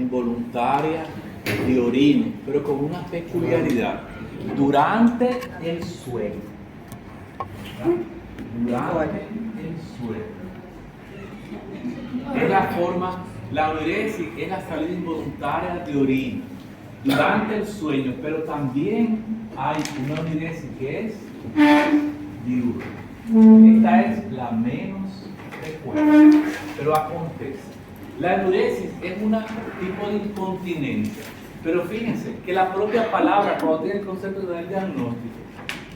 involuntaria de orina, pero con una peculiaridad. Durante el sueño. Durante el sueño. Es la forma, la enuresis es la salida involuntaria de orina durante el sueño, pero también hay una enuresis que es diurna. Esta es la menos frecuente, pero acontece. La enuresis es un tipo de incontinencia, pero fíjense que la propia palabra, cuando tiene el concepto del diagnóstico,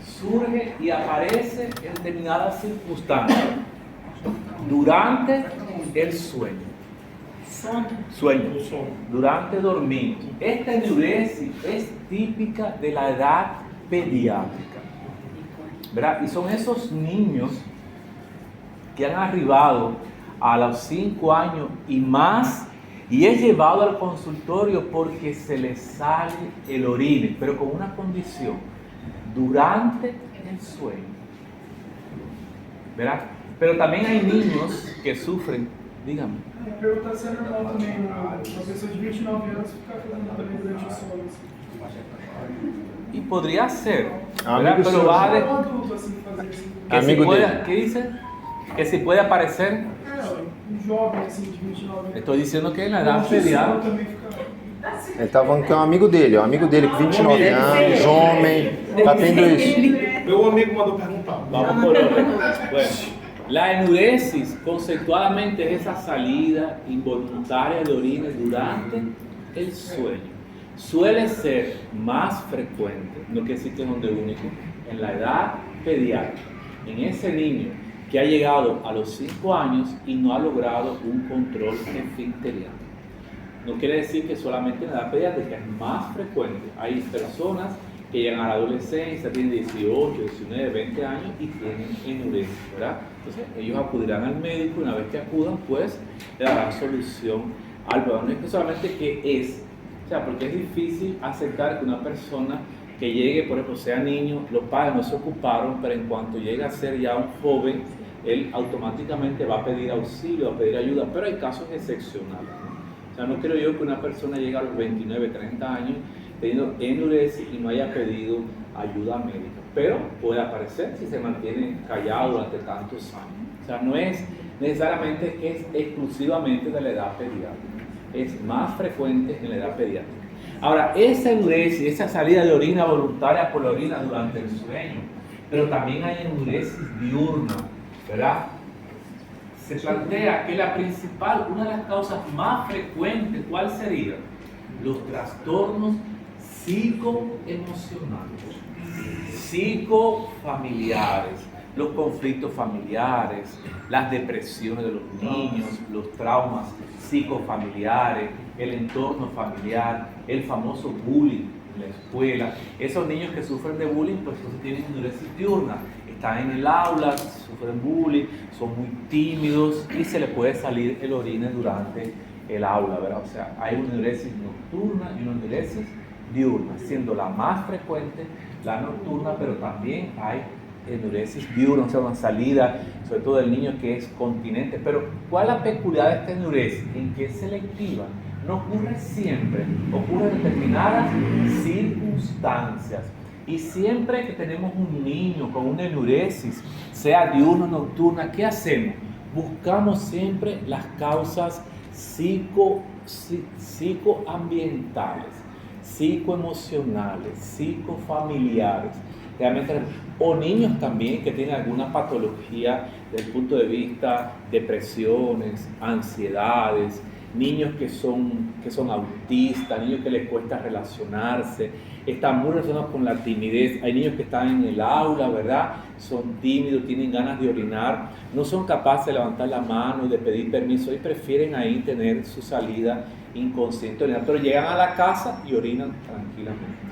surge y aparece en determinadas circunstancias durante el sueño. Durante dormir. Esta enuresis es típica de la edad pediátrica, ¿verdad? Y son esos niños que han arribado a los 5 años y más, y es llevado al consultorio porque se les sale el orine, pero con una condición: durante el sueño, ¿verdad? Pero también hay niños que sufren, dígame. Me perguntar se é normal também uma pessoa de 29 anos ficar fazendo também durante o sono. Y podría ser, Amigo pero seu. va a Um adulto assim fazer isso. que Amigo si puede, dele. ¿qué dice? Que si puede aparecer. Jovem assim de 29 anos. Estoy diciendo que en la edad Durante o sono pediátrica. também fica. Ele tá falando que é um amigo dele, com 29 anos, homem, tá tendo isso. Meu amigo mandou perguntar. Vamos por orden. Bueno, la enuresis conceptualmente es esa salida involuntaria de orina durante el sueño. Suele ser más frecuente, no quiere decir que es donde único, en la edad pediátrica, en ese niño que ha llegado a los 5 años y no ha logrado un control esfincteriano. No quiere decir que solamente en la edad pediátrica, es más frecuente. Hay personas que llegan a la adolescencia, tienen 18, 19, 20 años y tienen enuresis, ¿verdad? Entonces ellos acudirán al médico y una vez que acudan, pues le darán solución al problema. No es que solamente que es, o sea, porque es difícil aceptar que una persona que llegue, por ejemplo, sea niño, los padres no se ocuparon, pero en cuanto llegue a ser ya un joven, él automáticamente va a pedir auxilio, va a pedir ayuda, pero hay casos excepcionales, ¿no? O sea, no creo yo que una persona llegue a los 29, 30 años teniendo enuresis y no haya pedido ayuda médica, pero puede aparecer si se mantiene callado durante tantos años. O sea, no es necesariamente que es exclusivamente de la edad pediátrica, es más frecuente en la edad pediátrica. Ahora, esa enuresis, esa salida de orina voluntaria por la orina durante el sueño, pero también hay enuresis diurna, ¿verdad? Se plantea que la principal, una de las causas más frecuentes, ¿cuál sería? Los trastornos psicoemocionales, psicofamiliares, los conflictos familiares, las depresiones de los niños, los traumas psicofamiliares, el entorno familiar, el famoso bullying en la escuela. Esos niños que sufren de bullying, pues entonces tienen enuresis diurna, están en el aula, sufren bullying, son muy tímidos y se les puede salir el orine durante el aula, ¿verdad? O sea, hay una enuresis nocturna y una enuresis diurna, siendo la más frecuente la nocturna, pero también hay enuresis diurna, o sea, una salida, sobre todo del niño que es continente. Pero, ¿cuál es la peculiaridad de esta enuresis? En que es selectiva, no ocurre siempre, ocurre en determinadas circunstancias. Y siempre que tenemos un niño con una enuresis, sea diurna o nocturna, ¿qué hacemos? Buscamos siempre las causas psicoambientales, psicoemocionales, psicofamiliares, realmente, o niños también que tienen alguna patología desde el punto de vista depresiones, ansiedades, niños que son autistas, niños que les cuesta relacionarse, están muy relacionados con la timidez. Hay niños que están en el aula, ¿verdad? Son tímidos, tienen ganas de orinar, no son capaces de levantar la mano y de pedir permiso y prefieren ahí tener su salida inconsciente, pero llegan a la casa y orinan tranquilamente.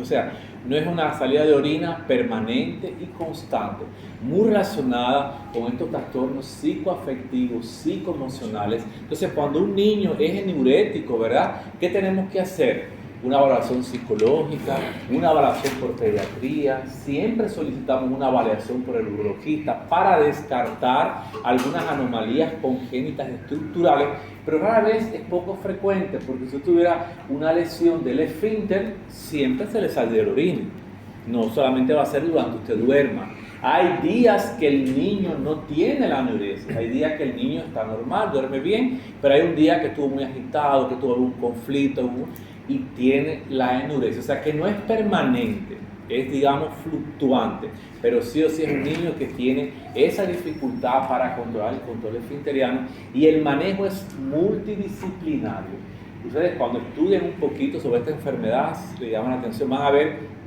O sea, no es una salida de orina permanente y constante, muy relacionada con estos trastornos psicoafectivos, psicoemocionales. Entonces, cuando un niño es enurético, ¿verdad? ¿Qué tenemos que hacer? una valoración psicológica, una valoración por pediatría. Siempre solicitamos una valoración por el urologista para descartar algunas anomalías congénitas estructurales, pero rara vez es poco frecuente, porque si tuviera una lesión del esfínter, siempre se le saldría el orina. No solamente va a ser durante usted duerma. Hay días que el niño no tiene la enuresis, hay días que el niño está normal, duerme bien, pero hay un día que estuvo muy agitado, que tuvo algún conflicto y tiene la enuresis. O sea que no es permanente, es digamos fluctuante, pero sí o sí es un niño que tiene esa dificultad para controlar el control esfinteriano, y el manejo es multidisciplinario. Ustedes cuando estudian un poquito sobre esta enfermedad, le llaman la atención, van a ver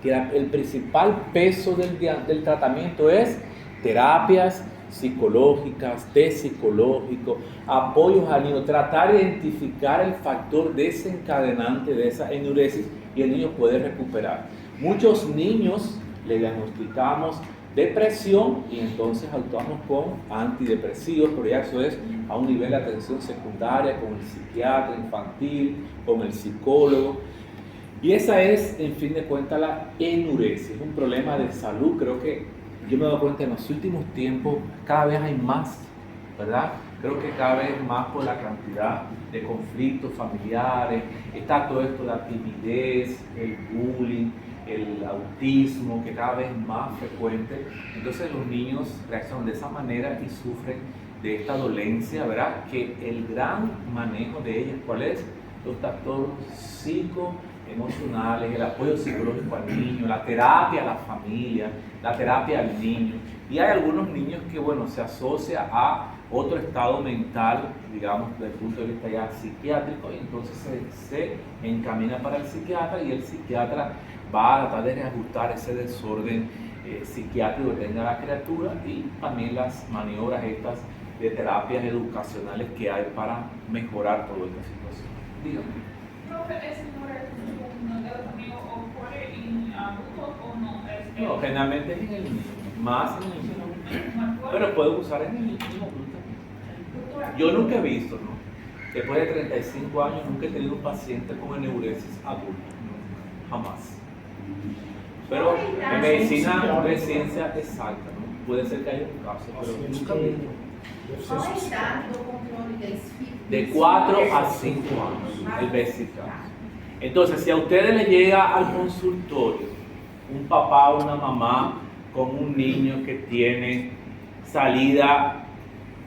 que el principal peso del tratamiento es terapias psicológicas, test psicológico, apoyos al niño, tratar de identificar el factor desencadenante de esa enuresis y el niño puede recuperar. Muchos niños le diagnosticamos depresión y entonces actuamos con antidepresivos, pero ya eso es a un nivel de atención secundaria con el psiquiatra infantil, con el psicólogo. Y esa es, en fin de cuentas, la enuresis. Es un problema de salud. Creo que yo me he dado cuenta en los últimos tiempos, cada vez hay más, ¿verdad? Creo que cada vez más por la cantidad de conflictos familiares. Está todo esto de la timidez, el bullying, el autismo, que cada vez es más frecuente. Entonces los niños reaccionan de esa manera y sufren de esta dolencia, ¿verdad? Que el gran manejo de ellos, ¿cuál es? Los trastornos psicoemocionales, el apoyo psicológico al niño, la terapia a la familia, la terapia al niño. Y hay algunos niños que, bueno, se asocia a otro estado mental, digamos, desde el punto de vista ya psiquiátrico, y entonces se encamina para el psiquiatra y el psiquiatra va a tratar de reajustar ese desorden psiquiátrico que tenga la criatura, y también las maniobras estas de terapias educacionales que hay para mejorar toda esta situación. Dígame. No, generalmente es en el niño, más en el niño, pero puede usar en el niño adulto. Yo nunca he visto, ¿no? Después de 35 años nunca he tenido un paciente con enuresis adulto, no, jamás. Pero en medicina no es ciencia exacta, ¿no? Puede ser que haya un caso, pero nunca he visto. Qual a idade do controle da esfíncter? De 4 a 5 años, el vesicado. Entonces, si a ustedes les llega al consultorio un papá o una mamá con un niño que tiene salida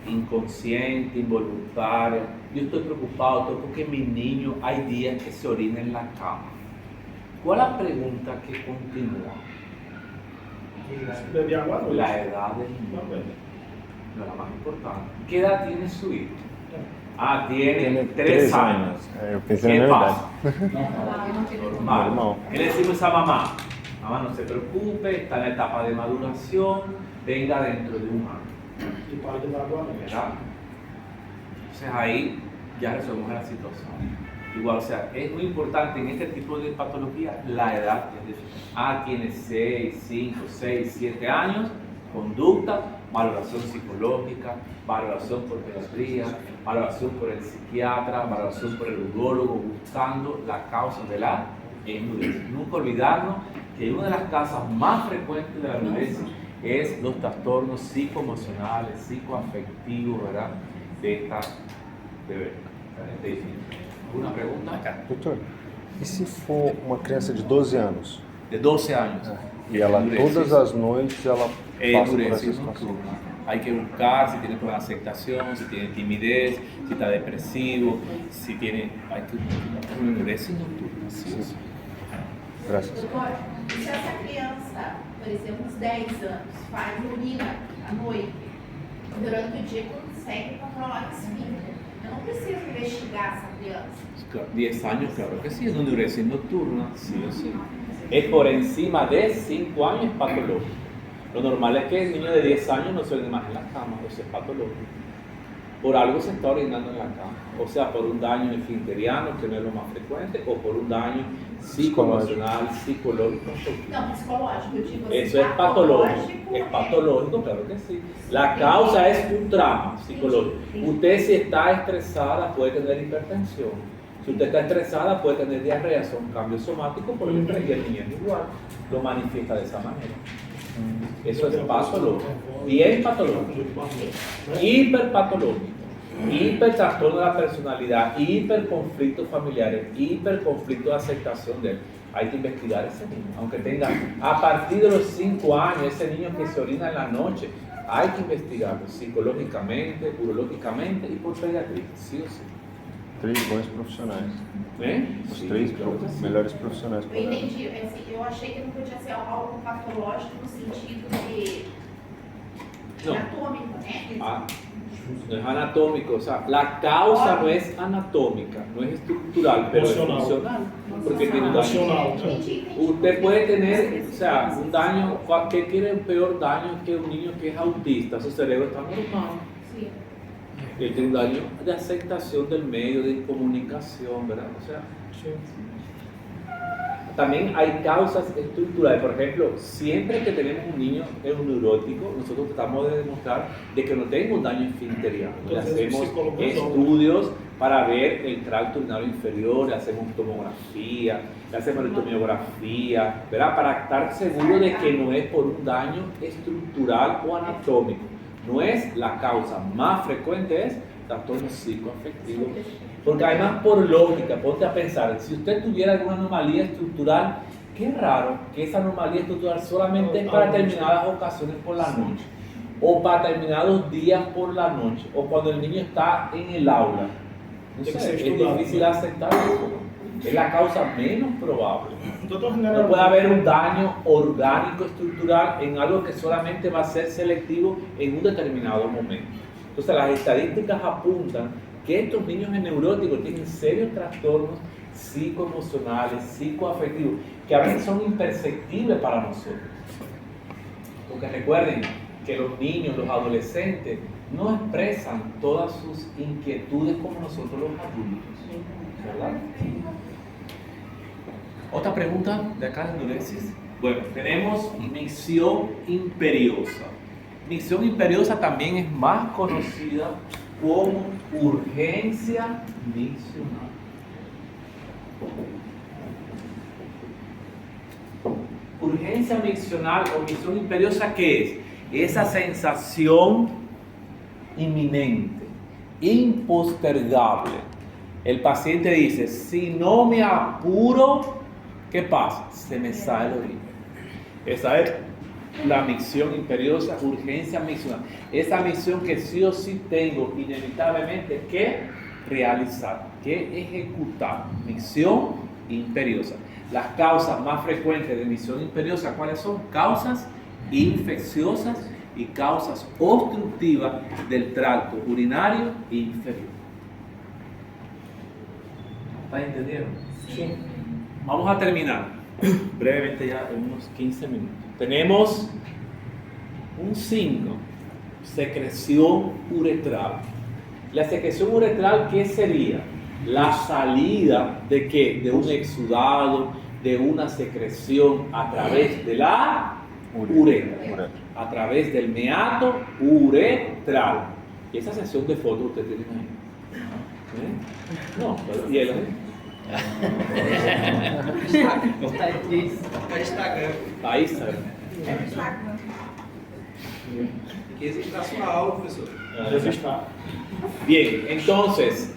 inconsciente, involuntaria, yo estoy preocupado porque mi niño hay días que se orina en la cama. ¿Cuál es la pregunta que continúa? La edad del niño. No, la más importante. ¿Qué edad tiene su hijo? Ah, tiene 3 años. ¿Qué pasa? Normal. ¿Qué le decimos a mamá? Mamá, no se preocupe, está en la etapa de maduración, venga dentro de un año. ¿Verdad? Entonces ahí ya resolvemos la situación. Igual, o sea, es muy importante en este tipo de patología la edad. Tiene 6, 5, 6, 7 años, conducta, valoración psicológica, valoración por pediatría, valoración por el psiquiatra, valoración por el urólogo, buscando la causa de la enuresis. Nunca olvidarnos que una de las causas más frecuentes de la enuresis es los trastornos psicoemocionales, psicoafectivos, ¿verdad? De esta bebé. ¿Alguna pregunta? Acá. Doutor, e se for uma criança de 12 anos? De 12 años. E ela todas as noites ela passa por essa Enuresis situação. nocturna. Hay que buscar si tiene problemas de aceptación, si tiene timidez, si está depresivo, si tiene... Hay que buscar una enuresis nocturna, sí o sí. Graças. Doutor, e se essa criança, por exemplo, uns 10 anos, faz urina à noite, durante o dia consegue controlar o esfíncter, eu não preciso investigar essa criança. 10 años, claro que sí, es una enuresis nocturna, sí o sí. Es por encima de 5 años, es patológico. Lo normal es que el niño de 10 años no se orine más en la cama, o sea, es patológico. Por algo se está orinando en la cama, o sea, por un daño esfinteriano, que no es lo más frecuente, o por un daño psicoemocional, psicológico. Não, psicológico, eu digo assim, Eso es patológico, claro que sí. La causa es un trauma psicológico. Usted si está estresada puede tener hipertensión. Si usted está estresada, puede tener diarrea, son cambios somáticos por el estrés y el niño es igual, lo manifiesta de esa manera. Eso es patológico, bien patológico, hiperpatológico, hipertrastorno de la personalidad, hiperconflictos familiares, hiperconflicto de aceptación de él. Hay que investigar a ese niño, aunque tenga a partir de los 5 años, ese niño que se orina en la noche, hay que investigarlo psicológicamente, urológicamente y por pediatría, sí o sí. 3 bons profissionais. Os Sí, 3 claro que sí. melhores profissionais. Eu entendi, assim, eu achei que não podia ser algo patológico no sentido de No. anatômico, né? Ah, no es anatómico, o sea, la causa no es anatómica, no es estructural, pero Funcional. es funcional, porque tiene un daño. Funcional. Entendi. Usted puede tener, o sea, un daño, ¿qué quiere un peor daño que un niño que es autista? Su cerebro está normal. Sim. Él tiene un daño de aceptación del medio, de comunicación, ¿verdad? O sea, también hay causas estructurales. Por ejemplo, siempre que tenemos un niño neurótico, nosotros tratamos de demostrar de que no tenga un daño esfinteriano. Le Entonces, hacemos psicólogo, estudios para ver el tracto urinario inferior, le hacemos tomografía, le hacemos electromiografía, ¿verdad? Para estar seguro de que no es por un daño estructural o anatómico. No es la causa más frecuente, es trastorno psicoafectivo. Porque además, por lógica, ponte a pensar, si usted tuviera alguna anomalía estructural, qué raro que esa anomalía estructural solamente es para determinadas ocasiones por la noche, o para determinados días por la noche, o cuando el niño está en el aula. No Tiene que sé, ser es estudiado. difícil aceptar eso. Es la causa menos probable. Doutor No Renan, puede haber un daño orgánico estructural en algo que solamente va a ser selectivo en un determinado momento. Entonces las estadísticas apuntan que estos niños neuróticos tienen serios trastornos psicoemocionales, psicoafectivos, que a veces son imperceptibles para nosotros. Porque recuerden que los niños, los adolescentes, no expresan todas sus inquietudes como nosotros los adultos, ¿verdad? Otra pregunta de acá de Nuresis. Bueno, tenemos micción imperiosa. Micción imperiosa también es más conocida como urgencia miccional. Urgencia miccional o micción imperiosa, ¿qué es? Esa sensación inminente, impostergable. El paciente dice, si no me apuro, ¿qué pasa? Se me sale el orina. Esa es la micción imperiosa, urgencia miccional. Esa micción que sí o sí tengo inevitablemente que realizar, que ejecutar. Micción imperiosa. Las causas más frecuentes de micción imperiosa, ¿cuáles son? Causas infecciosas y causas obstructivas del tracto urinario inferior. ¿Están entendiendo? Sí. Vamos a terminar brevemente ya en unos 15 minutos. Tenemos un 5, secreción uretral. La secreción uretral, ¿qué sería? La salida de ¿qué? De un exudado, de una secreción a través de la uretra, a través del meato uretral. Y esa sesión de fotos ustedes tienen ahí. No, pero hielo. Ahí está. Que registrar sua aula, professor. registrar. Bien, entonces.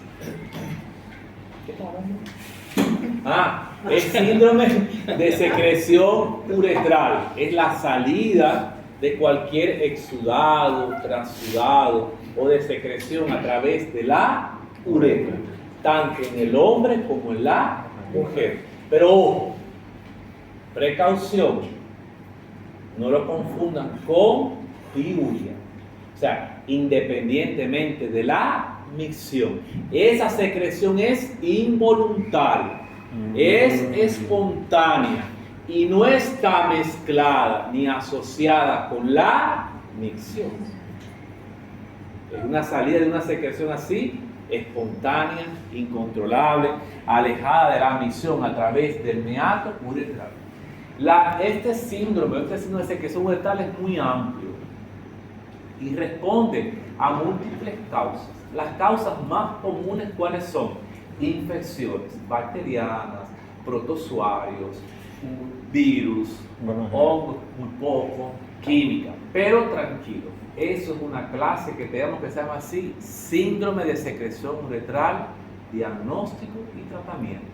Es síndrome de secreción uretral. Es la salida de cualquier exudado, transudado o de secreción a través de la uretra, tanto en el hombre como en la mujer. Pero ojo, precaución, no lo confundan con piuria. O sea, independientemente de la micción, esa secreción es involuntaria, es espontánea y no está mezclada ni asociada con la micción. Es una salida de una secreción así, espontánea, incontrolable, alejada de la micción a través del meato uretral. Este síndrome de secreción uretral es muy amplio y responde a múltiples causas. Las causas más comunes, ¿cuáles son? infecciones bacterianas, protozoarios, virus, Bueno, hongos, un poco, química. Pero tranquilo, eso es una clase que tenemos que se llama así, síndrome de secreción uretral, diagnóstico y tratamiento,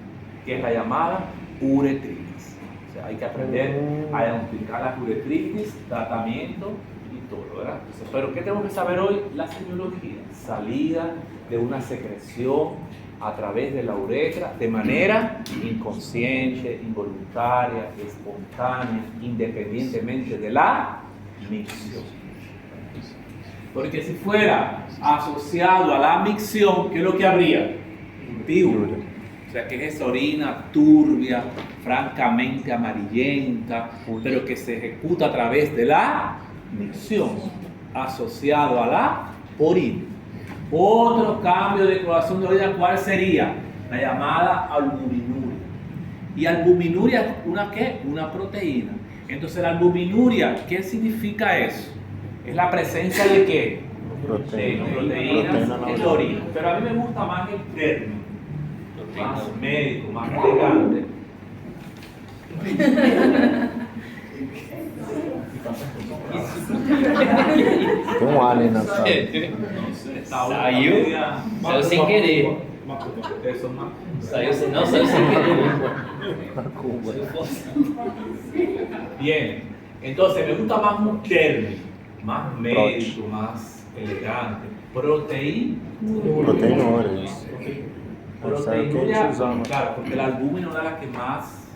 que es la llamada uretritis. O sea, hay que aprender a identificar la uretritis, tratamiento y todo, ¿verdad? Entonces, pero ¿qué tenemos que saber hoy? La semiología, salida de una secreción a través de la uretra de manera inconsciente, involuntaria, espontánea, independientemente de la micción. Porque si fuera asociado a la micción, ¿qué es lo que habría? Diurno. O sea, que es esa orina turbia, francamente amarillenta, pero que se ejecuta a través de la micción, asociado a la orina. Otro cambio de coloración de orina, ¿cuál sería? La llamada albuminuria. ¿Y albuminuria es una qué? Una proteína. Entonces la albuminuria, ¿qué significa eso? Es la presencia de qué? Proteína. De proteínas en la orina. Pero a mí me gusta más el término, más médico, más elegante. Tem um alien na sala. Saiu sem querer. Eso más. Saiu sem querer. Macumba. Bien, entonces me gusta más un término, más médico, más elegante. Proteína. Proteinúria, isso. Essa é o que a gente usava. Claro, porque la albúmina es una de las que más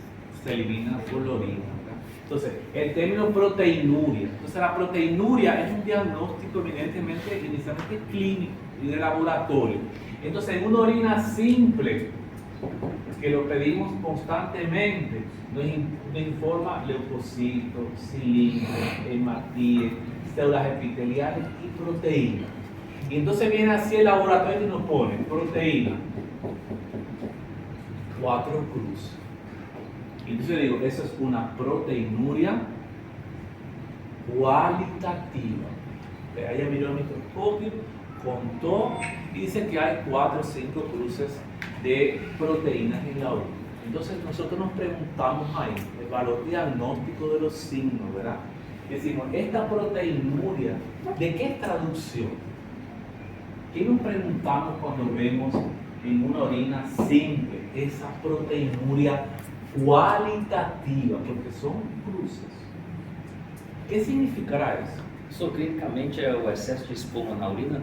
se elimina por la orina, ¿verdad? Entonces, el término proteinuria. Entonces, la proteinuria es un diagnóstico evidentemente inicialmente clínico y de laboratorio. Entonces, en una orina simple, que lo pedimos constantemente, nos informa leucocitos, cilindros, hematíes, células epiteliales y proteínas. Y entonces viene así el laboratorio y nos pone proteína, 4 cruces. Y entonces digo, eso es una proteinuria cualitativa. Ella miró el microscopio, contó y dice que hay 4 o 5 cruces de proteínas en la orina. Entonces nosotros nos preguntamos ahí el valor diagnóstico de los signos, ¿verdad? Decimos, esta proteinuria, ¿de qué es traducción? ¿Qué nos preguntamos cuando vemos en una orina simple esa proteinuria cualitativa? Porque son cruces. ¿Qué significará eso? Isso clinicamente é o excesso de espuma na urina?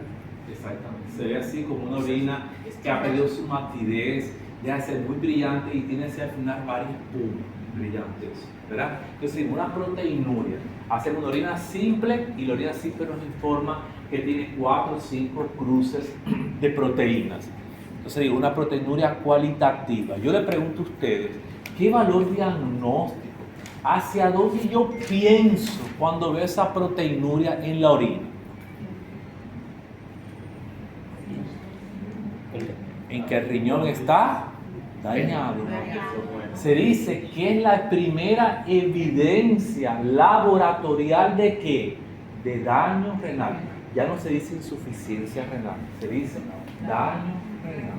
Exactamente. Se ve así como una orina que ha perdido su matidez, deja de ser muy brillante y tiene así al final varias espumas brillantes, ¿verdad? Entonces, una proteinuria. Hacemos una orina simple y la orina simple nos informa que tiene 4 o 5 cruces de proteínas. Entonces digo, una proteinuria cualitativa. Yo le pregunto a ustedes, ¿qué valor diagnóstico? ¿Hacia dónde yo pienso cuando veo esa proteinuria en la orina? En que el riñón está dañado. Se dice que es la primera evidencia laboratorial de qué? De daño renal. Ya no se dice insuficiencia renal, se dice daño renal.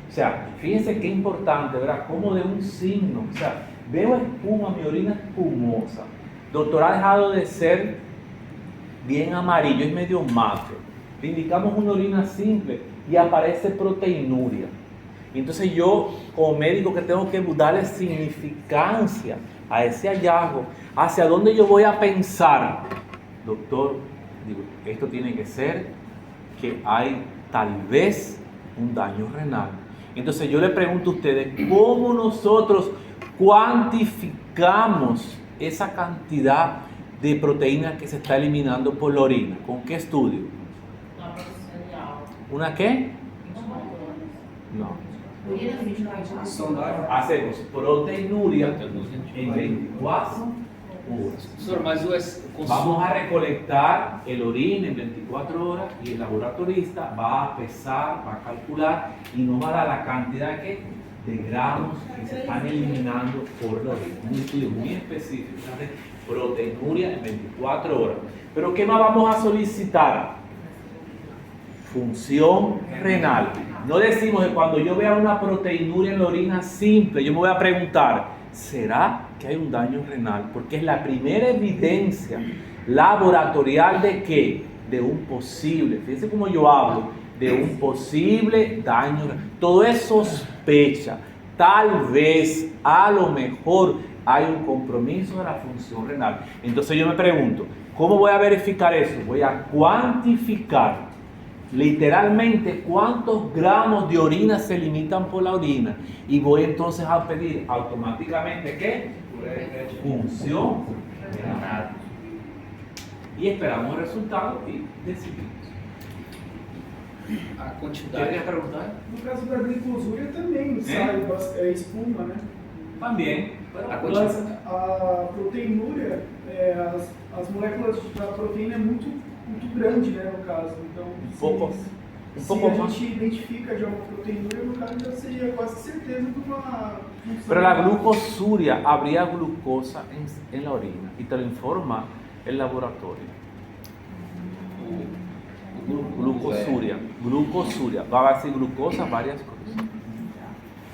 O sea, fíjense qué importante, ¿verdad? Como de un signo, o sea, veo espuma, mi orina espumosa. Doctor, ha dejado de ser bien amarillo, es medio mate. Le indicamos una orina simple y aparece proteinuria. Entonces yo, como médico, que tengo que darle significancia a ese hallazgo, hacia dónde yo voy a pensar, doctor, digo, esto tiene que ser que hay tal vez un daño renal. Entonces yo le pregunto a ustedes, ¿cómo nosotros cuantificamos esa cantidad de proteínas que se está eliminando por la orina? ¿Con qué estudio? ¿Una qué? No. Hacemos proteinuria en 24 horas. Professor, mas o consumo... Vamos a recolectar el orina en 24 horas y el laboratorista va a pesar, va a calcular y nos va a dar la cantidad de gramos que se están eliminando por la orina. Un estudio muy específico de proteinuria en 24 horas. Pero ¿qué más vamos a solicitar? Función renal. No decimos que cuando yo vea una proteinuria en la orina simple, yo me voy a preguntar, ¿será que hay un daño renal? Porque es la primera evidencia laboratorial de qué? De un posible, fíjense cómo yo hablo, de un posible daño renal. Todo es sospecha. Tal vez, a lo mejor, hay un compromiso de la función renal. Entonces yo me pregunto, ¿cómo voy a verificar eso? Voy a cuantificar literalmente cuántos gramos de orina se limitan por la orina y voy entonces a pedir automáticamente ¿qué? Función renal. Y esperamos el resultado y decidimos. A quantidade. ¿Quería preguntar? No caso da glicosúria também sai espuma, né? También. Mas a proteinúria, as moléculas da proteína é muito grande, né, no caso. Então, se a gente identifica já uma proteinúria, no caso já seria quase certeza de uma... Pero la glucosuria, habría glucosa en la orina y te lo informa el laboratorio. Glucosuria, va a decir glucosa, varias cosas.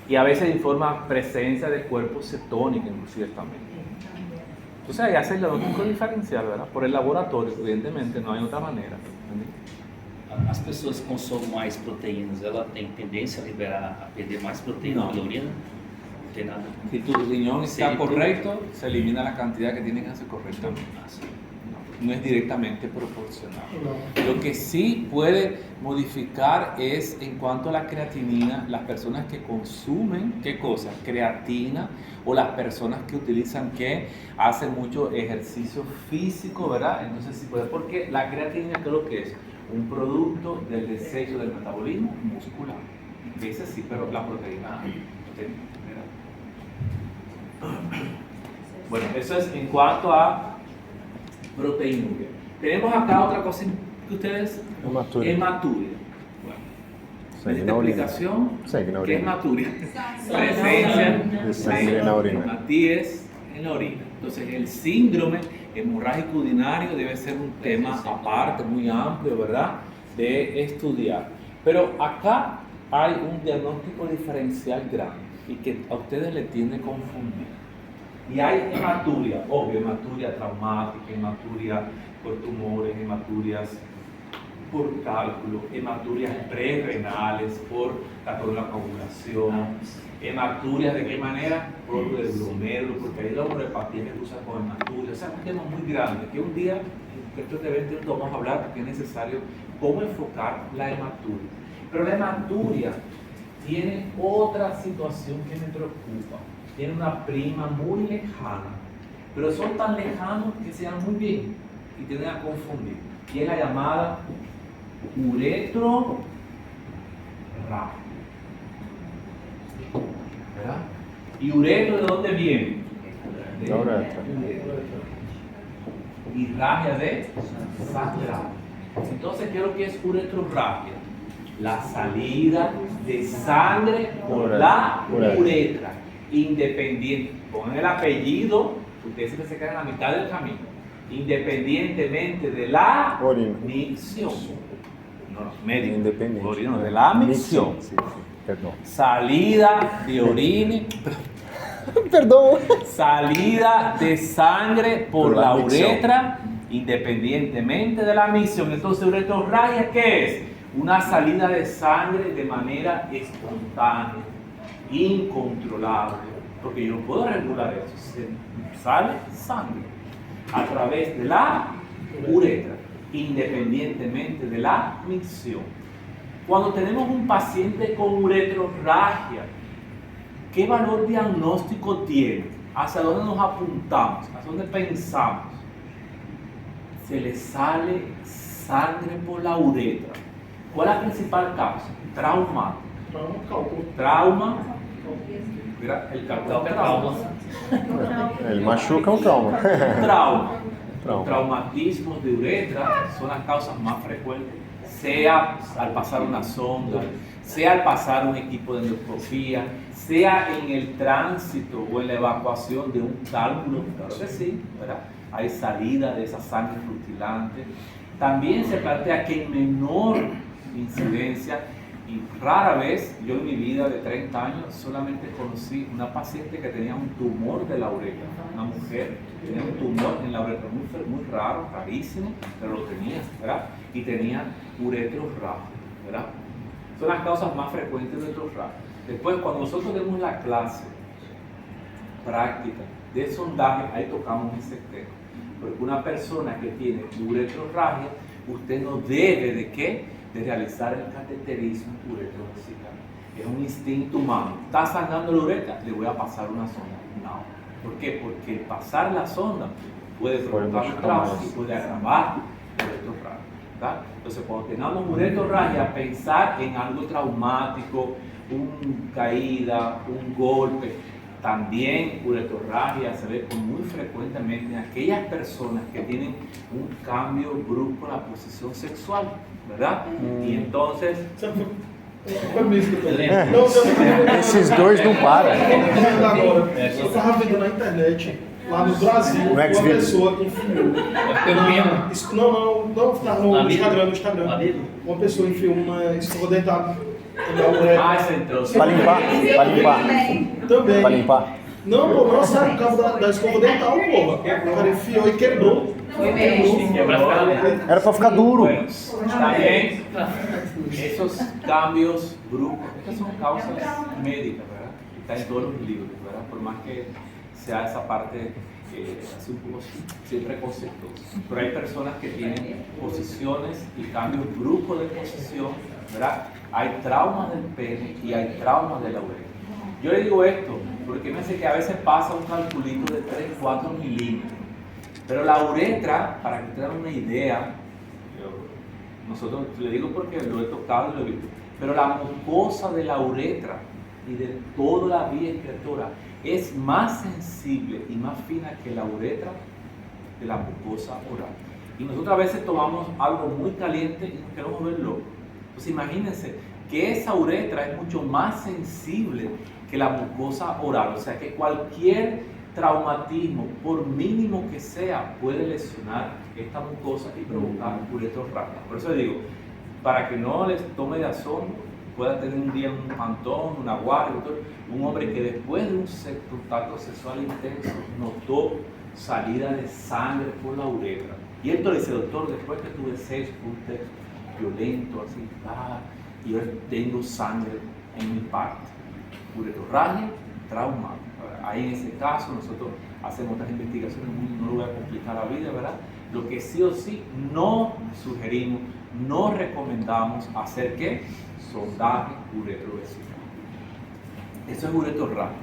Y a veces informa presencia de cuerpos cetónicos, inclusive también. Entonces ahí hace el diagnóstico diferencial, ¿verdad? Por el laboratorio, evidentemente, no hay otra manera. ¿Entendí? As pessoas que consomem mais proteínas, ela tem tendência a liberar, a perder mais proteína pela urina? Não tem nada. Si tu riñón está correcto, se elimina la cantidad que tiene que hacer correctamente. No es directamente proporcional. Lo que sí puede modificar es en cuanto a la creatinina, las personas que consumen, ¿qué cosa? Creatina, o las personas que utilizan, que hacen mucho ejercicio físico, ¿verdad? Entonces sí puede, porque la creatinina, ¿qué es lo que es? Un producto del desecho del metabolismo muscular. Ese sí, pero la proteína, ¿verdad? Bueno, eso es en cuanto a proteinuria. Tenemos acá otra cosa que ustedes... Hematuria. Hematuria. Bueno, Sangue esta na urina. explicación, Sangue na ¿qué es urina. hematuria? Presencia De sangre en la orina. hematíes en la orina. Entonces el síndrome hemorrágico urinario debe ser un tema aparte, muy amplio, ¿verdad? De estudiar. Pero acá hay un diagnóstico diferencial grande y que a ustedes les tiende a confundir. Y hay hematuria, obvio, hematuria traumática, hematuria por tumores, hematurias por cálculo, hematurias prerenales por la coagulación, hematuria de qué manera, por el glomérulo, porque hay la urohepatía que usa con hematuria. O sea, es un tema muy grande que un día en estos eventos vamos a hablar porque es necesario cómo enfocar la hematuria. Pero la hematuria tiene otra situación que me preocupa. Tiene una prima muy lejana, pero son tan lejanos que se dan muy bien y tienden a confundir. Y es la llamada uretrorragia. ¿Verdad? ¿Y uretro de dónde viene? De La uretra. Y ragia de sangrado. Entonces, ¿qué es lo que es uretrorragia? La salida de sangre por la uretra. Independiente, pongan el apellido, ustedes siempre se quedan a la mitad del camino, independientemente de la micción. No, médico. Independiente. Orina, de la micción. Sí, perdón. Salida de orina, Perdón. salida de sangre por Por la la micción. uretra, independientemente de la micción. Entonces, uretrorragia, ¿qué es? Una salida de sangre de manera espontánea, incontrolable, porque yo no puedo regular eso. Se sale sangre a través de la uretra, independientemente de la micción. Cuando tenemos un paciente con uretrorragia, ¿qué valor diagnóstico tiene? ¿Hacia dónde nos apuntamos? ¿Hacia dónde pensamos? Se le sale sangre por la uretra. ¿Cuál es la principal causa? Trauma. Trauma. Mira, el trauma. Ele machuca um trauma. Trauma. Trauma. Traumatismos de uretra son las causas más frecuentes, sea al pasar una sonda, sea al pasar un equipo de endoscopía, sea en el tránsito o en la evacuación de un cálculo. Claro que sí, ¿verdad? Hay salida de esa sangre rutilante. También se plantea que en menor incidencia Y rara vez, yo en mi vida de 30 años, solamente conocí una paciente que tenía un tumor de la uretra. Una mujer que tenía un tumor en la uretra, muy raro, rarísimo, pero lo tenía, ¿verdad? Y tenía uretros rajos, ¿verdad? Son las causas más frecuentes de uretros rajos. Después, cuando nosotros demos la clase práctica de sondaje, ahí tocamos ese tema. Porque una persona que tiene uretrorragia, usted no debe de qué, de realizar el cateterismo uretrovesical. Es un instinto humano. ¿Está sangrando la uretra? Le voy a pasar una sonda. No. ¿Por qué? Porque el pasar la sonda puede provocar un trauma y puede agravar la uretrorragia, ¿verdad? Entonces, cuando tengamos uretrorragia, pensar en algo traumático, una caída, un golpe. También uretrorragia se ve muy frecuentemente en aquellas personas que tienen un cambio brusco en la posición sexual, ¿verdad? Y entonces... Esses dois não param. Eu estava vendo na internet, lá no Brasil, uma pessoa que enfiou. Não, tá no Instagram. Uma pessoa enfiou uma escova dentada. Ah, você entrou. Para limpar. Também. Para limpar. Não, pô, não sabe, por causa da escova dental, porra. O cara enfiou e quebrou. Era para ficar duro. Bueno, también esos cambios bruscos, estas son causas médicas, ¿verdad? Está en todos los libros, ¿verdad? Por más que sea esa parte así un poco siempre conceptuosa. Pero hay personas que tienen posiciones y cambios bruscos de posición, ¿verdad? Hay traumas del pene y hay traumas de la uretra. Yo le digo esto porque me dice que a veces pasa un calculito de 3-4 milímetros. Pero la uretra, para que tengan una idea, nosotros le digo porque lo he tocado y lo he visto, pero la mucosa de la uretra y de toda la vía excretora es más sensible y más fina que la uretra de la mucosa oral. Y nosotros a veces tomamos algo muy caliente y nos queremos ver locos. Pues imagínense que esa uretra es mucho más sensible que la mucosa oral, o sea que cualquier traumatismo, por mínimo que sea, puede lesionar esta mucosa y provocar uretrorragia. Por eso le digo, para que no les tome de asombro, pueda tener un día un pantón, una guardia, un hombre que después de un contacto sexual intenso notó salida de sangre por la uretra. Y esto le dice, doctor, después que tuve sexo, fue un sexo violento, así, y yo tengo sangre en mi parte. Uretrorragia, trauma. Ahí en ese caso nosotros hacemos otras investigaciones, no lo voy a complicar la vida, ¿verdad? Lo que sí o sí no sugerimos, no recomendamos hacer ¿qué? Sondaje uretrovesical. Eso es uretrorragia.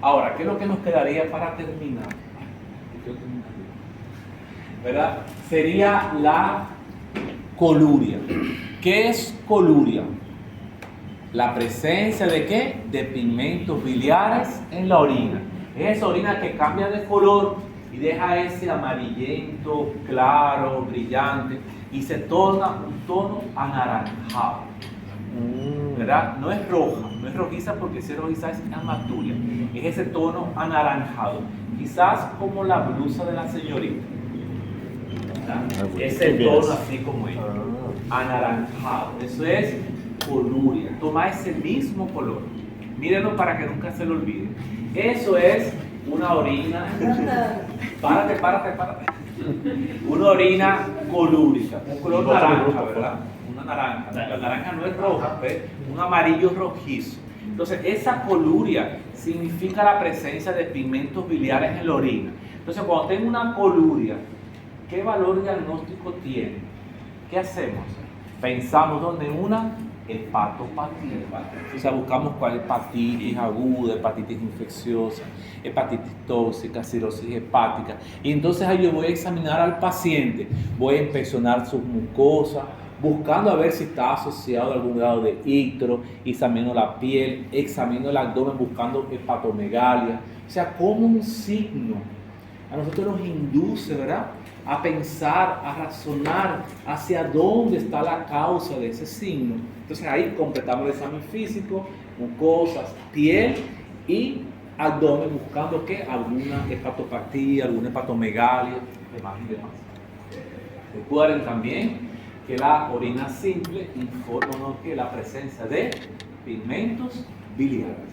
Ahora, ¿qué es lo que nos quedaría para terminar? ¿Verdad? Sería la coluria. ¿Qué es coluria? La presencia de ¿qué? De pigmentos biliares en la orina. Es esa orina que cambia de color y deja ese amarillento, claro, brillante y se torna un tono anaranjado. ¿Verdad? No es roja, no es rojiza porque si es rojiza es amaturia. Es ese tono anaranjado. Quizás como la blusa de la señorita. Es el tono así como ella. Anaranjado. Eso es coluria. Toma ese mismo color. Mírenlo para que nunca se lo olvide. Eso es una orina. Párate. Una orina colúrica. Un color naranja, ¿verdad? Una naranja. La naranja no es roja, ¿ves? Un amarillo rojizo. Entonces, esa coluria significa la presencia de pigmentos biliares en la orina. Entonces, cuando tengo una coluria, ¿qué valor diagnóstico tiene? ¿Qué hacemos? Pensamos donde una hepatopatía. O sea, buscamos cuál hepatitis aguda, hepatitis infecciosa, hepatitis tóxica, cirrosis hepática. Y entonces ahí yo voy a examinar al paciente, voy a inspeccionar sus mucosas, buscando a ver si está asociado a algún grado de ictro, examino la piel, examino el abdomen buscando hepatomegalia. O sea, como un signo a nosotros nos induce, ¿verdad?, a pensar, a razonar hacia dónde está la causa de ese signo. Entonces ahí completamos el examen físico, mucosas, piel y abdomen, buscando ¿qué? Alguna hepatopatía, alguna hepatomegalia, demás y demás. Recuerden también que la orina simple informa que la presencia de pigmentos biliares.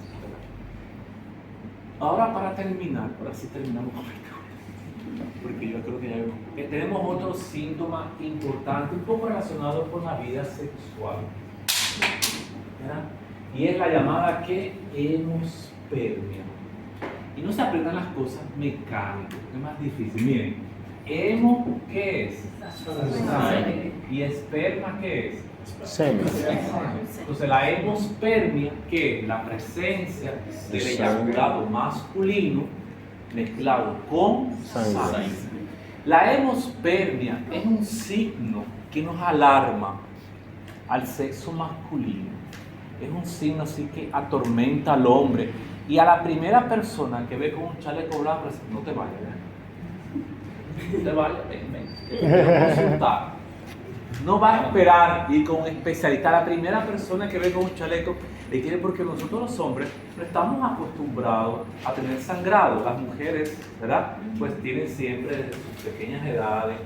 Ahora para terminar, ahora sí terminamos con esto, porque yo creo que ya vemos que tenemos otro síntoma importante, un poco relacionado con la vida sexual, ¿verdad? Y es la llamada que hemospermia. Y no se aprendan las cosas mecánicas, es más difícil. Miren, hemo, ¿qué es? Sangre. ¿Y esperma, qué es? Semen. Entonces la hemospermia, que es la presencia del eyaculado masculino mezclado con sangre. La hemospermia es un signo que nos alarma al sexo masculino. Es un signo así que atormenta al hombre. Y a la primera persona que ve con un chaleco blanco, dice, no te vayas, ¿eh? No te vayas, ven, que te quiero consultar. No va a esperar ir con un especialista. La primera persona que ve con un chaleco le quiere, porque nosotros los hombres no estamos acostumbrados a tener sangrado. Las mujeres, ¿verdad? Pues tienen siempre desde sus pequeñas edades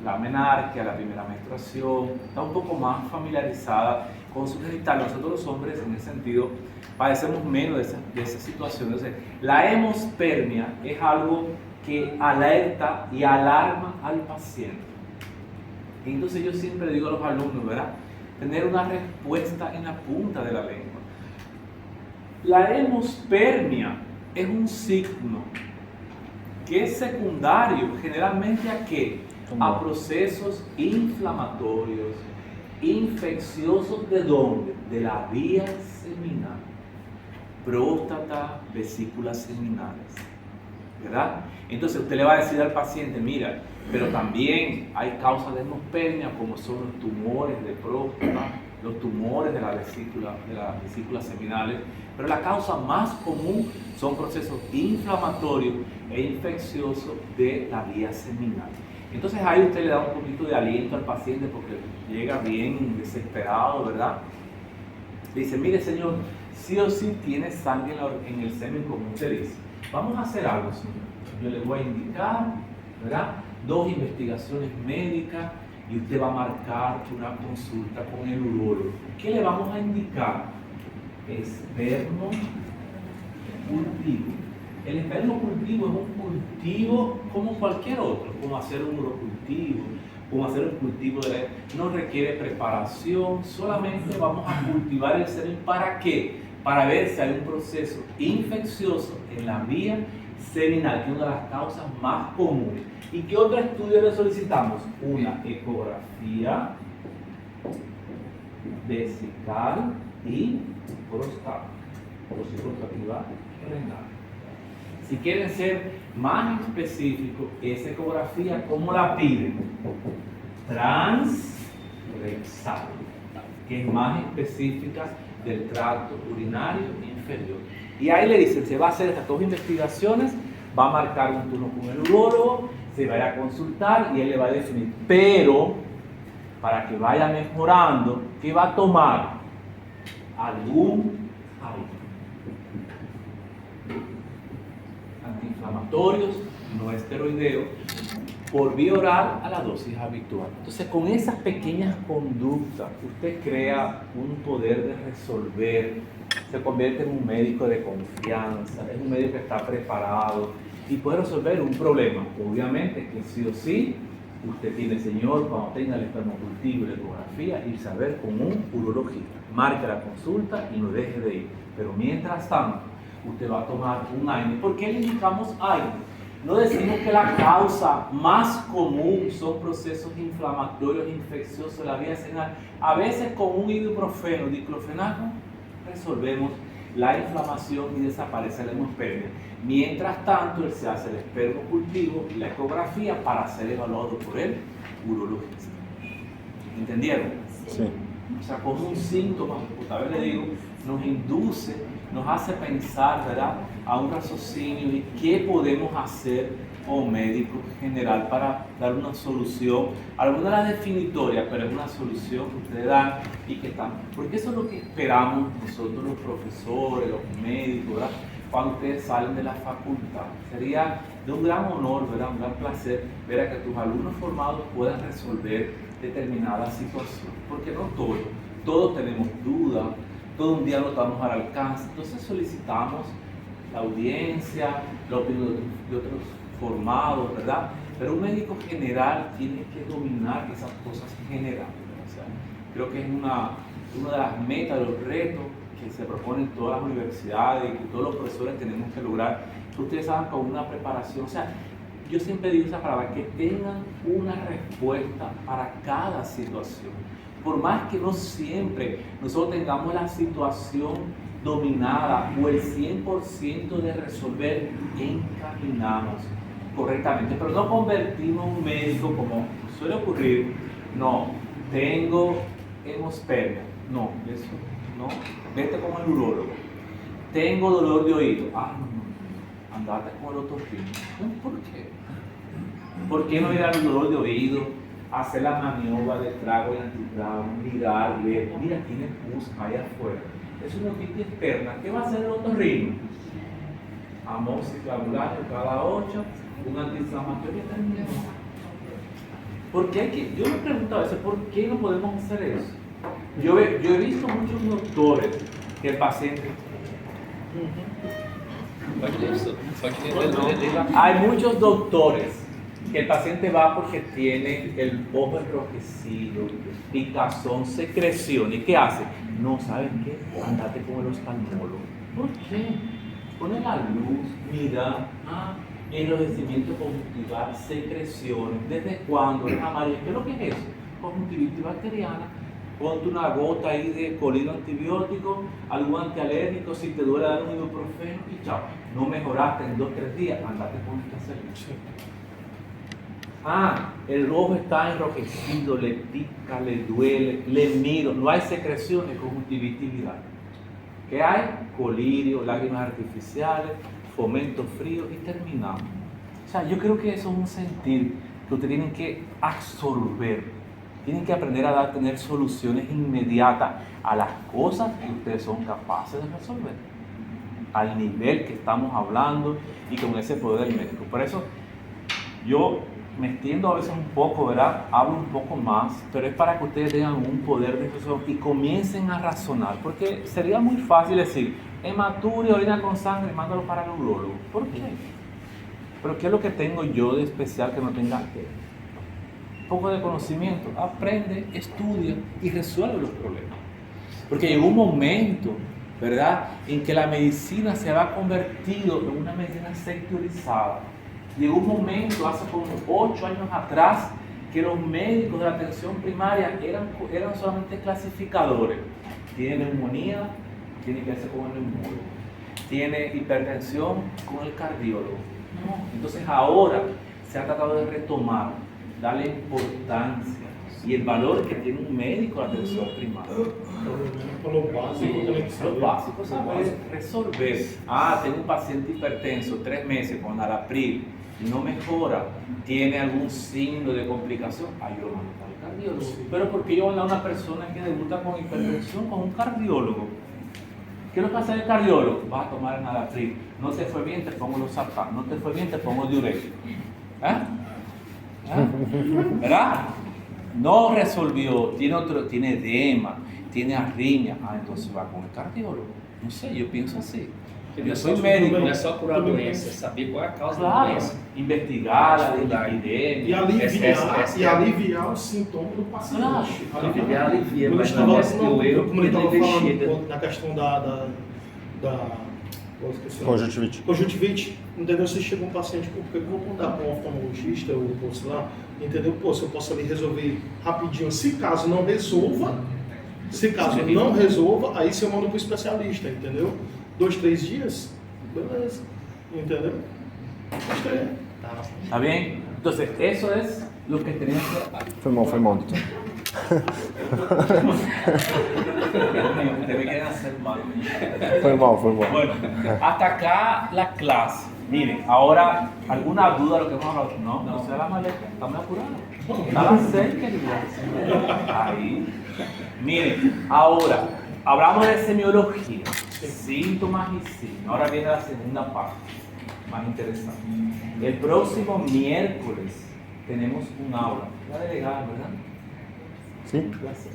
la menarquia, la primera menstruación, está un poco más familiarizada con su genital. Nosotros los hombres en ese sentido padecemos menos de esas situaciones. La hemospermia es algo que alerta y alarma al paciente. Entonces yo siempre digo a los alumnos, ¿verdad? Tener una respuesta en la punta de la lengua. La hemospermia es un signo que es secundario generalmente ¿a qué? A procesos inflamatorios, infecciosos. ¿De dónde? De la vía seminal, próstata, vesículas seminales, ¿verdad? Entonces usted le va a decir al paciente, mira, pero también hay causas de hemospermia como son los tumores de próstata, los tumores de las vesículas seminales, pero la causa más común son procesos inflamatorios e infecciosos de la vía seminal. Entonces ahí usted le da un poquito de aliento al paciente porque llega bien desesperado, ¿verdad? Le dice, mire señor, sí o sí tiene sangre en el semen, como usted dice. Vamos a hacer algo, señor. Yo le voy a indicar, ¿verdad? 2 investigaciones médicas y usted va a marcar una consulta con el urólogo. ¿Qué le vamos a indicar? Espermo cultivo. El espermo cultivo es un cultivo como cualquier otro, como hacer un urocultivo, como hacer un cultivo no requiere preparación, solamente vamos a cultivar el semen. ¿Para qué? Para ver si hay un proceso infeccioso en la vía seminal, que es una de las causas más comunes. ¿Y qué otro estudio le solicitamos? Una ecografía vesical y prostática, prostativa renal. Si quieren ser más específicos, esa ecografía, ¿cómo la piden? Transrectal, que es más específica del tracto urinario inferior. Y ahí le dicen, se va a hacer estas 2 investigaciones, va a marcar un turno con el urólogo, se va a consultar y él le va a definir. Pero, para que vaya mejorando, ¿qué va a tomar? Algún antiinflamatorios, no esteroideos, por vía oral a la dosis habitual. Entonces, con esas pequeñas conductas, usted crea un poder de resolver, se convierte en un médico de confianza, es un médico que está preparado y puede resolver un problema. Obviamente que sí o sí, usted tiene, señor, cuando tenga el espermocultivo y la ecografía, irse a ver con un urologista. Marque la consulta y no deje de ir. Pero mientras tanto, usted va a tomar un AINE. ¿Por qué le indicamos AINE? No decimos que la causa más común son procesos inflamatorios infecciosos de la vía seminal. A veces con un ibuprofeno, diclofenaco, resolvemos la inflamación y desaparece la hemospermia. Mientras tanto, él se hace el espermocultivo y la ecografía para ser evaluado por el urologista. ¿Entendieron? Sí. O sea, como un síntoma, otra vez le digo, nos induce, nos hace pensar, ¿verdad?, a un raciocinio y qué podemos hacer como médico general para dar una solución. Algunas de las definitorias, pero es una solución que ustedes dan y que están, porque eso es lo que esperamos nosotros los profesores, los médicos, ¿verdad?, cuando ustedes salen de la facultad. Sería de un gran honor, ¿verdad?, un gran placer ver a que tus alumnos formados puedan resolver determinada situación. Porque no todos tenemos dudas, todo un día no estamos al alcance. Entonces solicitamos la audiencia, la opinión de otros formados, ¿verdad? Pero un médico general tiene que dominar esas cosas generales. O sea, creo que es una de las metas, de los retos que se proponen todas las universidades y que todos los profesores tenemos que lograr, que ustedes hagan con una preparación. O sea, yo siempre digo esa palabra, que tengan una respuesta para cada situación. Por más que no siempre nosotros tengamos la situación dominada o el 100% de resolver, encaminamos correctamente. Pero no convertimos un médico, como suele ocurrir, no, tengo hemospermia, no, eso no, vete con el urólogo. Tengo dolor de oído, no, andate con el otorrino. ¿Por qué? ¿Por qué no ir al dolor de oído, hacer la maniobra de trago y antitrago, mirar, ver, mira, tiene pus ahí afuera? Es una otitis externa. ¿Qué va a hacer el otorrino? Amoxiclavulanio cada 8, un antiinflamatorio también. ¿Por qué? Yo me pregunto a veces, ¿por qué no podemos hacer eso? Yo he visto muchos doctores que el paciente... Hay muchos doctores que el paciente va porque tiene el ojo enrojecido, picazón, secreción. ¿Y qué hace? No, ¿saben qué? Andate con el oftalmólogo. ¿Por qué? Pone la luz, mira, enrojecimiento conjuntival, secreciones. ¿Desde cuándo? Es amarillo. ¿Qué es lo que es eso? Conjuntivitis bacteriana. Ponte una gota ahí de colino antibiótico, algún antialérgico, si te duele dar un ibuprofeno y chao. No mejoraste en 2-3 días, andate con esta solución. El ojo está enrojecido, le pica, le duele, le miro, no hay secreciones, conjuntivitis viral. ¿Qué hay? Colirio, lágrimas artificiales, fomento frío y terminamos. O sea, yo creo que eso es un sentir que ustedes tienen que absorber. Tienen que aprender a tener soluciones inmediatas a las cosas que ustedes son capaces de resolver. Al nivel que estamos hablando y con ese poder médico. Por eso yo me extiendo a veces un poco, ¿verdad? Hablo un poco más, pero es para que ustedes tengan un poder de expresión y comiencen a razonar. Porque sería muy fácil decir, hematuria, orina con sangre, mándalo para el urólogo. ¿Por qué? Pero ¿qué es lo que tengo yo de especial que no tenga que? Un poco de conocimiento, aprende, estudia y resuelve los problemas. Porque llegó un momento, ¿verdad?, en que la medicina se había convertido en una medicina sectorizada. Llegó un momento, hace como 8 años atrás, que los médicos de la atención primaria eran solamente clasificadores. Tiene neumonía, tiene que hacer con el neumólogo. Tiene hipertensión, con el cardiólogo. Entonces ahora se ha tratado de retomar, darle importancia y el valor que tiene un médico de atención primaria. Lo básico, ¿sabes? Resolver. Tengo un paciente hipertenso, 3 meses con Narapril, no mejora, tiene algún signo de complicación, yo lo mando al cardiólogo. Pero ¿por qué yo mando a una persona que debuta con hipertensión con un cardiólogo? ¿Qué es lo que hace el cardiólogo? Vas a tomar el Narapril. No te fue bien, te pongo los zapatos. No te fue bien, te pongo diurético. ¿Verdad? No resolvió, tiene edema, tiene arritmia. Entonces va con el cardiólogo. No sé, yo pienso así. Eu sou médico. Não é só curar a doença, é saber qual é a causa da Claro, doença. investigar a epidemia. E aliviar os sintomas do paciente. Alivia, Quando mas estava não é que o erro como ele estava investiga. falando na questão da Conjuntivite. Conjuntivite, entendeu? Se chega um paciente, porque eu vou contar para um oftalmologista ou sei lá, entendeu? Se eu posso ali resolver rapidinho, se caso não resolva, aí você manda para o especialista, entendeu? 2-3 dias, beleza, entendeu? ¿Está bien? Entonces, eso es lo que tenemos que hacer. Foi mal, doutor. Ustedes me quieren hacer mal. Foi mal. Bueno, hasta acá la clase. Miren, ahora, ¿alguna duda de lo que hemos hablado? No sea la maleta, estamos apurados. Está a las 6, queridos. Ahí. Miren, ahora, hablamos de semiología, síntomas y signos. Ahora viene la segunda parte, más interesante. El próximo miércoles tenemos un aula. La delegada, ¿verdad? Sí. Un placer.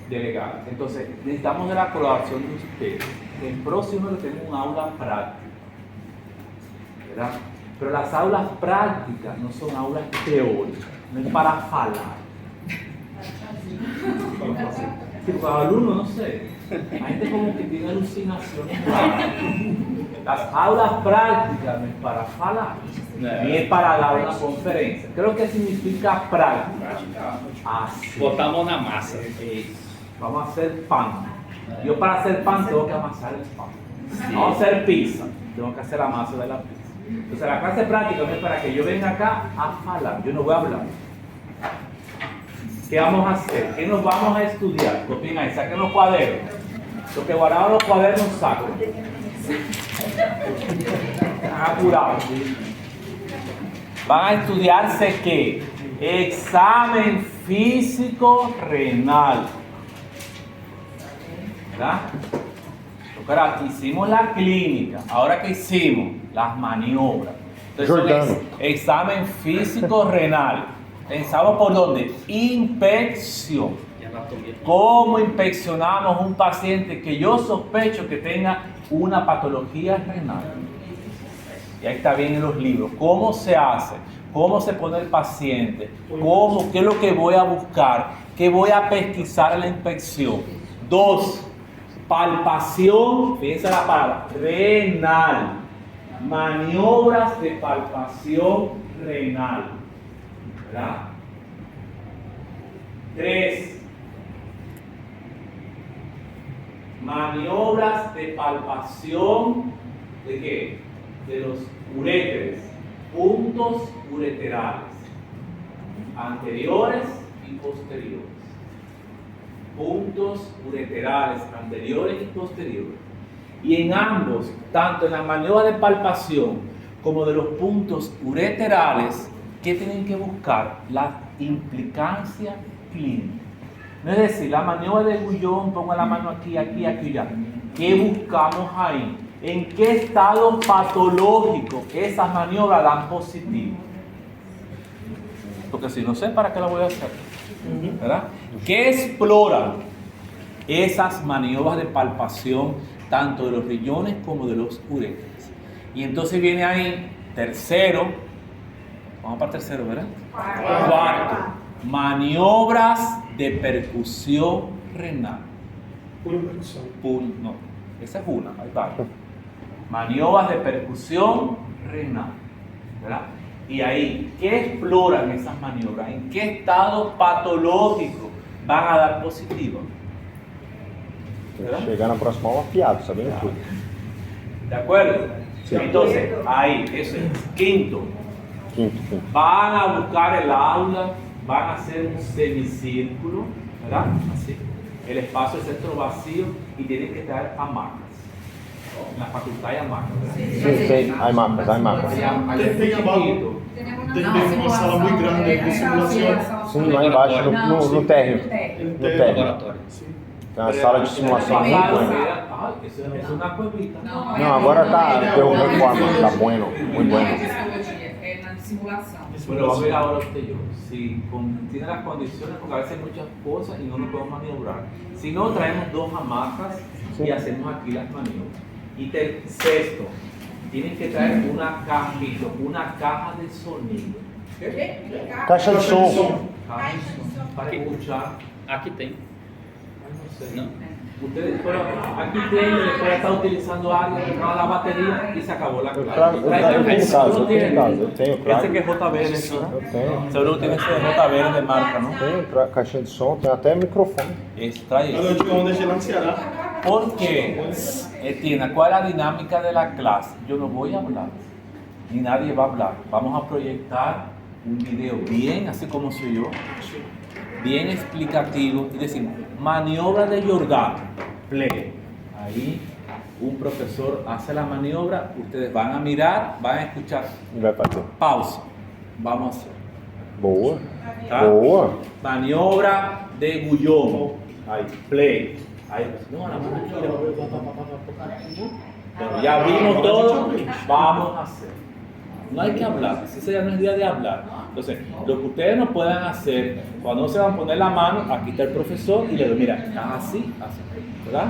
Delegado. Entonces, necesitamos de la colaboración de ustedes. El próximo lo tenemos un aula práctica, ¿verdad? Pero las aulas prácticas no son aulas teóricas, no es para falar. Si los alumnos, no sé, hay gente como que tiene alucinaciones raras. Las aulas prácticas no es para falar, ni es para dar una conferencia. Creo que significa práctica. Así. Botamos na massa. Vamos a hacer pan. Yo para hacer pan tengo que amasar el pan. Vamos a hacer pizza. Tengo que hacer la masa de la pizza. Entonces la clase práctica no es para que yo venga acá a hablar. Yo no voy a hablar. ¿Qué vamos a hacer? ¿Qué nos vamos a estudiar? Copien ahí, saquen los cuadernos. Los que guardaron los cuadernos, saquen. Están apurados. Van a estudiarse ¿qué? Examen físico renal. ¿Verdad? Ahora, hicimos la clínica. Ahora que hicimos las maniobras. Entonces, examen físico renal. Pensamos por dónde? Inspección. ¿Cómo inspeccionamos un paciente que yo sospecho que tenga una patología renal? Y ahí está bien en los libros. ¿Cómo se hace? ¿Cómo se pone el paciente? ¿Cómo? ¿Qué es lo que voy a buscar? ¿Qué voy a pesquisar en la inspección? 2. Palpación, fíjense la palabra, renal. Maniobras de palpación renal. ¿Verdad? 3. Maniobras de palpación ¿de qué? De los uréteres, puntos ureterales, anteriores y posteriores. Puntos ureterales, anteriores y posteriores. Y en ambos, tanto en la maniobra de palpación como de los puntos ureterales, ¿qué tienen que buscar? La implicancia clínica. No es decir, la maniobra de Guyon, pongo la mano aquí, aquí, aquí, allá. ¿Qué buscamos ahí? ¿En qué estado patológico esas maniobras dan positivo? Porque si no sé, ¿para qué la voy a hacer? ¿Verdad? ¿Qué exploran esas maniobras de palpación tanto de los riñones como de los uréteres? Y entonces viene ahí, tercero, vamos para tercero, ¿verdad? Cuarto, maniobras de percusión renal. Pura percusión. No, esa es una, ahí va. Maniobras de percusión renal, ¿verdad? Y ahí, ¿qué exploran esas maniobras? ¿En qué estado patológico van a dar positivo? Chegar na próxima aula afiado, sabendo tudo. ¿De acuerdo? Sí. Entonces, ahí, eso es. Quinto, van a buscar el aula, van a hacer un semicírculo, ¿verdad? Así. El espacio es centro vacío y tienen que estar hamacas. En la facultad hay hamacas, ¿verdad? Sim, tem. Hay macas, hay macas. Tem abaixo. Tem uma sala muito grande de simulação. Sim, lá embaixo, no térreo. No térreo. Laboratório. Tem uma sala de simulação muito buena. Ah, eso es una cuevita. Não, agora tá, deu reforma, tá bueno, muito bueno. É na simulação. Pero va a ver ahora usted y yo, si tiene las condiciones, porque a veces hay muchas cosas y no nos podemos maniobrar. Si no, traemos 2 hamacas y hacemos aquí las maniobras. Y sexto, tienen que traer una cajita, una caja de sonido. ¿Qué? Caixa de som. Caja de sonido para escuchar. Aqui tem. Ay, no sé. Não. Ustedes, pero aquí tienen, después está utilizando algo, la batería y se acabó la clase. Claro, eu tenho em casa, eu tenho em casa, eu tenho, claro. Ese que es JBL, ¿no? Eu tenho. Seguro tiene ese JBL de marca, ¿no? Tenho caixinha de som, tem até microfone. Eso, trae Quando eu eso. tive uma deixei lá no Ceará. ¿Por qué? Etienne, ¿cuál es la dinámica de la clase? Yo no voy a hablar, ni nadie va a hablar. Vamos a proyectar un video bien, así como soy yo, bien explicativo, y decir, maniobra de Giordano, play. Ahí un profesor hace la maniobra, ustedes van a mirar, van a escuchar, E vai fazer. pausa, vamos a hacer. Boa. ¿Tá? Boa. Maniobra de Guyon, ahí, play. Ahí, no, la mano aquí, bueno, ya vimos todo, vamos a hacer. No hay que hablar, ese ya no es día de hablar. Entonces, lo que ustedes no puedan hacer, cuando se van a poner la mano, aquí está el profesor y le digo, mira, estás así, así, ¿verdad?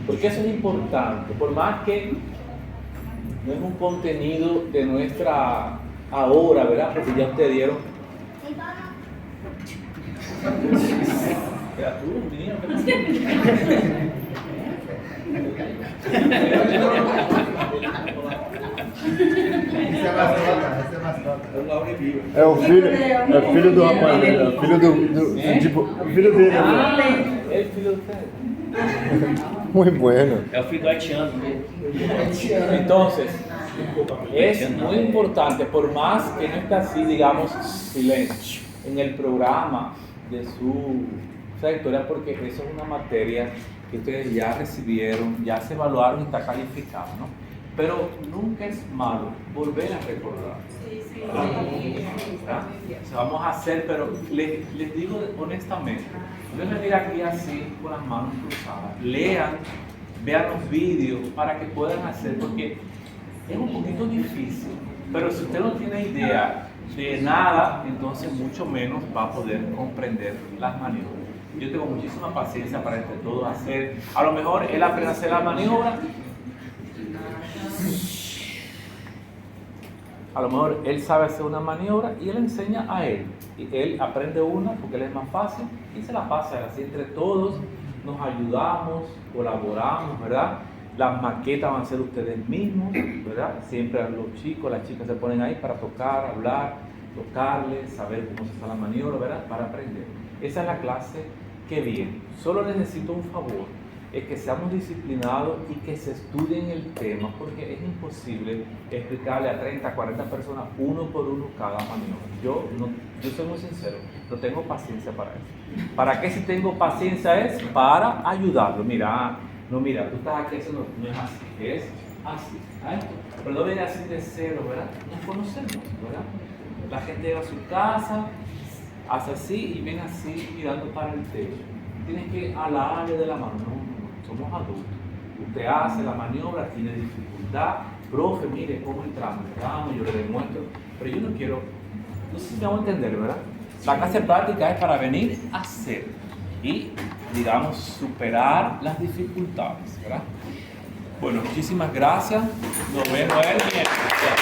Porque eso es importante, por más que no es un contenido de nuestra ahora, ¿verdad? Porque ya ustedes dieron. Criatura, un niño, É o filho do rapaz dele, é o filho tipo, o filho dele. É o filho dele. Muy bueno. É o filho do haitiano mesmo. Entonces, es muy importante, por más que no esté así, digamos, silencio en el programa de su trayectoria, porque eso es una materia que ustedes ya recibieron, ya se evaluaron y está calificado, ¿no? Pero nunca es malo volver a recordar. ¿Verdad? O sea, vamos a hacer, pero les digo honestamente, no es venir aquí así con las manos cruzadas. Lean, vean los vídeos para que puedan hacer, porque es un poquito difícil, pero si usted no tiene idea de nada, entonces mucho menos va a poder comprender las maniobras. Yo tengo muchísima paciencia para entre todos hacer, a lo mejor él aprende a hacer la maniobra, a lo mejor él sabe hacer una maniobra y él enseña a él, y él aprende una porque él es más fácil y se la pasa, así entre todos nos ayudamos, colaboramos, ¿verdad? Las maquetas van a ser ustedes mismos, ¿verdad? Siempre los chicos, las chicas se ponen ahí para tocar, hablar, tocarles, saber cómo se hace la maniobra, ¿verdad? Para aprender. Esa es la clase que viene. Solo necesito un favor, es que seamos disciplinados y que se estudien el tema, porque es imposible explicarle a 30, 40 personas uno por uno cada maniobra. Yo soy muy sincero, no tengo paciencia para eso. ¿Para qué si tengo paciencia? Es para ayudarlo. Mira, no, mira, tú estás aquí, eso no es así, es así. ¿Eh? Pero no viene así de cero, ¿verdad? Nos conocemos, ¿verdad? La gente llega a su casa, hace así y viene así mirando para el techo. Tienes que alarle de la mano. No, somos adultos. Usted hace la maniobra, tiene dificultad. Profe, mire cómo entramos, yo le demuestro. Pero yo no quiero, no sé si me hago entender, ¿verdad? La clase práctica es para venir a hacer y, digamos, superar las dificultades, ¿verdad? Bueno, muchísimas gracias. Nos vemos el miércoles.